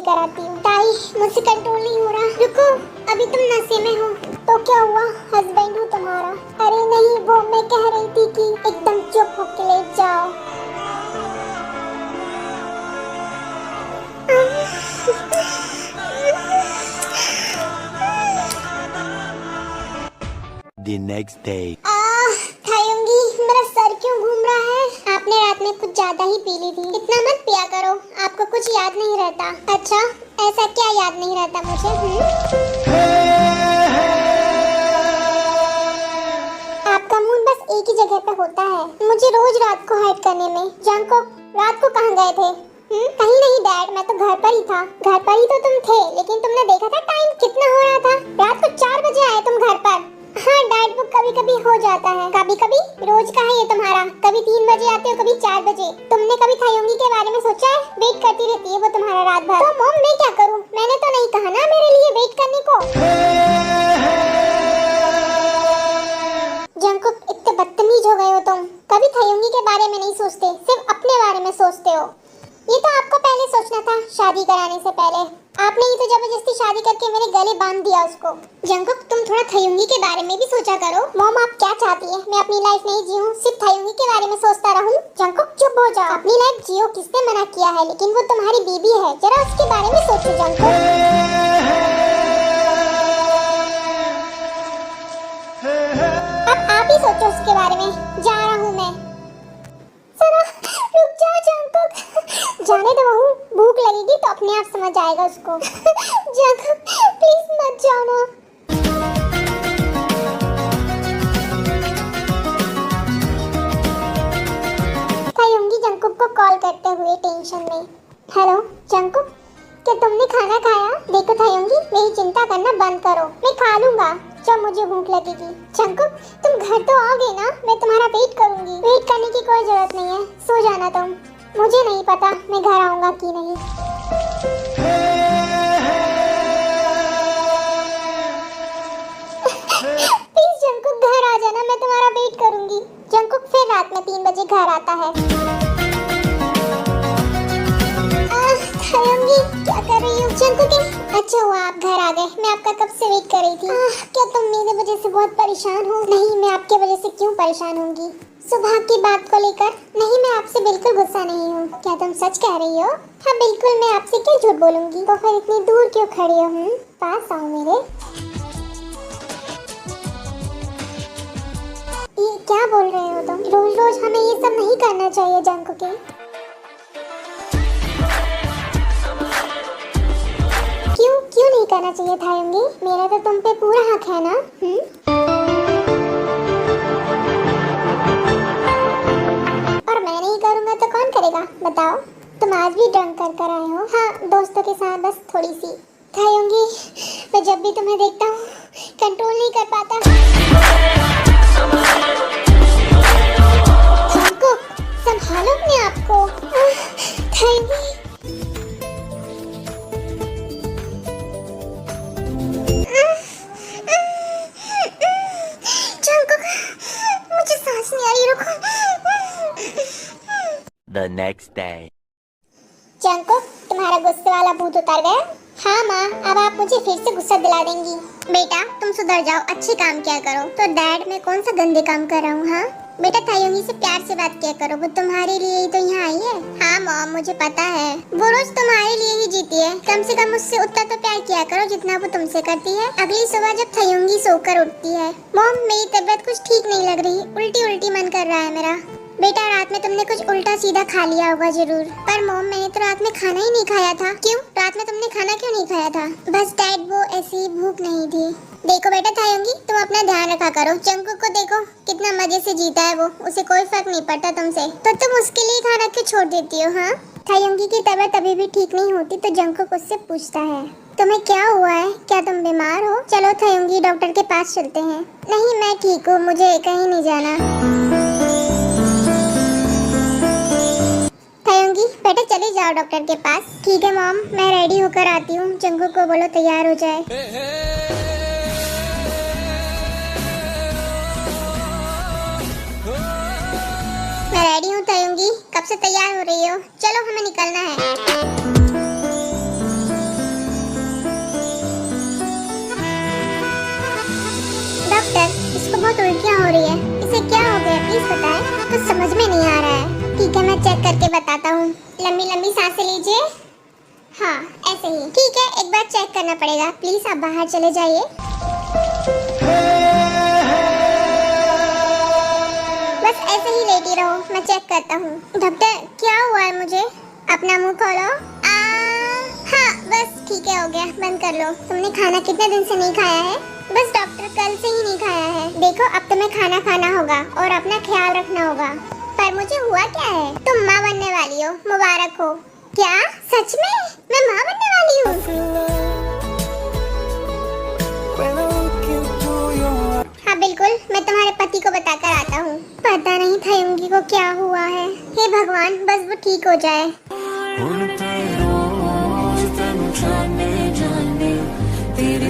लेकर आती हूँ। ताई मुझसे कंट्रोल नहीं हो रहा। रुको, अभी तुम नशे में हो तो क्या हुआ? हस्बैंड हूँ तुम्हारा। अरे नहीं, वो मैं कह रही थी कि एकदम चुप होके लेट जाओ। The next day. खायूंगी, मेरा सर क्यों घूम रहा है? आपने रात में कुछ ज्यादा ही पी ली थी। इतना मत पिया करो, आपको कुछ याद नहीं रहता। अच्छा, ऐसा क्या याद नहीं रहता मुझे? आपका मूड बस एक ही जगह पे होता है, मुझे रोज रात को हाइड करने में। जंको, रात को कहाँ गए थे? कहीं नहीं डैड, मैं तो घर पर ही था। घर पर ही तो तुम थे, लेकिन तुमने देखा था टाइम कितना हो रहा था? रात को 4 बजे आए तुम घर पर। हाँ डैड, वो कभी कभी हो जाता है। कभी कभी? रोज का है ये तुम्हारा। कभी 3 बजे आते हो, कभी 4 बजे। तुमने कभी खायूंगी के बारे में सोचा है? वेट करती रहती है वो तुम्हारा रात भर। तो मॉम मैं क्या करूँ? मैंने तो नहीं कहा ना मेरे लिए वेट करने को। जंकुक, इतने बदतमीज हो गए हो तुम। कभी खायूंगी के बारे में नहीं सोचते, सिर्फ अपने बारे में सोचते हो। ये तो आपको पहले सोचना था, शादी कराने से पहले। आपने ही तो जबरदस्ती शादी करके मेरे गले बांध दिया उसको। जंकुक, तुम थोड़ा खायूंगी के बारे में भी सोचा करो। मॉम आप क्या चाहती है? मैं अपनी लाइफ नहीं जीऊं, सिर्फ खायूंगी के बारे में सोचता रहूं? जंकुक चुप हो जाओ। अपनी लाइफ जियो, किसने मना किया है? लेकिन वो तुम्हारी बीबी है, जरा उसके बारे में सोचो जंकुक। अब आप ही सोचो उसके बारे में। जा रहा हूँ मैं। जरा रुक जा जंकुक। जाने दो बहू, भूख लगेगी तो अपने आप समझ आएगा उसको। जंकुक प्लीज मत जाओ ना। खायूंगी जंकुक को कॉल करते हुए टेंशन में। हेलो जंकुक, क्या तुमने खाना खाया? देखो खायूंगी, मेरी चिंता करना बंद करो, मैं खा लूंगा जब मुझे भूख लगेगी। जंकुक तुम घर तो आओगे ना? मैं तुम्हारा वेट करूंगी। वेट करने की कोई जरूरत नहीं है, सो जाना तुम। मुझे नहीं पता मैं घर आऊंगा कि नहीं। प्लीज जंकुक घर आ जाना, मैं तुम्हारा वेट करूंगी। जंकुक फिर रात में 3 बजे घर आता है। खायूंगी क्या कर रही हो? जंकुक अच्छा हुआ आप घर आ गए, मैं आपका कब से वेट कर रही थी। क्या तुम मेरी वजह से बहुत परेशान हो? नहीं, मैं आपके वजह से क्यों परेशान होंगी? सुबह की बात को लेकर? नहीं, मैं आपसे बिल्कुल गुस्सा नहीं हूँ। क्या तुम सच कह रही हो? हाँ बिल्कुल, मैं आपसे क्यों झूठ बोलूंगी? तो फिर इतनी दूर क्यों खड़ी हो? पास आओ मेरे। ये क्या बोल रहे हो तुम? रोज रोज हमें ये सब नहीं करना चाहिए जंकुक। क्यों नहीं करना चाहिए खायूंगी? मेरा तो तुम पे पूरा हक है ना। और मैं नहीं करूँगा तो कौन करेगा बताओ? तुम आज भी ड्रंक कर आए हो? हाँ दोस्तों के साथ, बस थोड़ी सी। खायूंगी मैं जब भी तुम्हें देखता हूँ कंट्रोल नहीं कर पाता। संभालो अपने आप को। खायूंगी The next day. जंकुक, तुम्हारा गुस्से वाला भूत उतर गया? हाँ माँ, अब आप मुझे फिर से गुस्सा दिला देंगी। बेटा तुम सुधर जाओ, अच्छे काम किया करो। तो डैड मैं कौन सा गंदे काम कर रहा हूँ? हाँ बेटा, खायूंगी से प्यार से बात किया करो, वो तुम्हारे लिए ही तो यहाँ आई है। हाँ मॉम मुझे पता है, वो रोज तुम्हारे लिए ही जीती है। कम से कम उससे उतना तो प्यार किया करो जितना वो तुमसे करती है। अगली सुबह जब खायूंगी सोकर उठती है, मॉम मेरी तबीयत कुछ ठीक नहीं लग रही, उल्टी उल्टी मन कर रहा है मेरा। बेटा रात में तुमने कुछ उल्टा सीधा खा लिया होगा जरूर। पर मॉम मैंने तो रात में खाना ही नहीं खाया था। क्यों? रात में तुमने खाना क्यों नहीं खाया था? बस डैड वो ऐसी भूख नहीं थी। देखो बेटा खायूंगी, तुम अपना ध्यान रखा करो। जंकुक को देखो कितना मजे से जीता है वो, उसे कोई फर्क नहीं पड़ता तुमसे, तो तुम उसके लिए खाना क्यों छोड़ देती हो? हाँ खायूंगी की तबीयत अभी भी ठीक नहीं होती तो जंकुक उससे पूछता है तुम्हें क्या हुआ है? क्या तुम बीमार हो? चलो खायूंगी डॉक्टर के पास चलते हैं। नहीं मैं ठीक हूँ, मुझे कहीं नहीं जाना। खायूंगी बेटा चले जाओ डॉक्टर के पास। ठीक है मॉम, मैं रेडी होकर आती हूँ। जंकुक को बोलो तैयार हो जाए। मैं रेडी हूँ खायूंगी, कब से तैयार हो रही हो? चलो हमें निकलना है। इसको बहुत उल्टियाँ हो रही है। इसे क्या हो गया प्लीज बताएं। कुछ समझ में नहीं आ रहा है। ठीक है मैं चेक करके बताता हूँ। लंबी लंबी सांसें लीजिए। हाँ ऐसे ही ठीक है। एक बार चेक करना पड़ेगा। प्लीज आप बाहर चले जाइए। बस ऐसे ही लेटी रहो, मैं चेक करता हूँ। डॉक्टर क्या हुआ है मुझे? अपना मुंह खोलो। हाँ बस ठीक है, हो गया, बंद कर लो। तुमने खाना कितने दिन से नहीं खाया है? बस डॉक्टर कल से ही नहीं खाया है। देखो अब तुम्हें खाना खाना होगा और अपना ख्याल रखना होगा। पर मुझे हुआ क्या है? तुम माँ बनने वाली हो, मुबारक हो। क्या सच में मैं माँ बनने वाली हूँ? हाँ बिल्कुल, मैं तुम्हारे पति को बताकर आता हूँ। पता नहीं था युंगी को क्या हुआ है। हे भगवान बस वो ठीक हो जाए। तेरे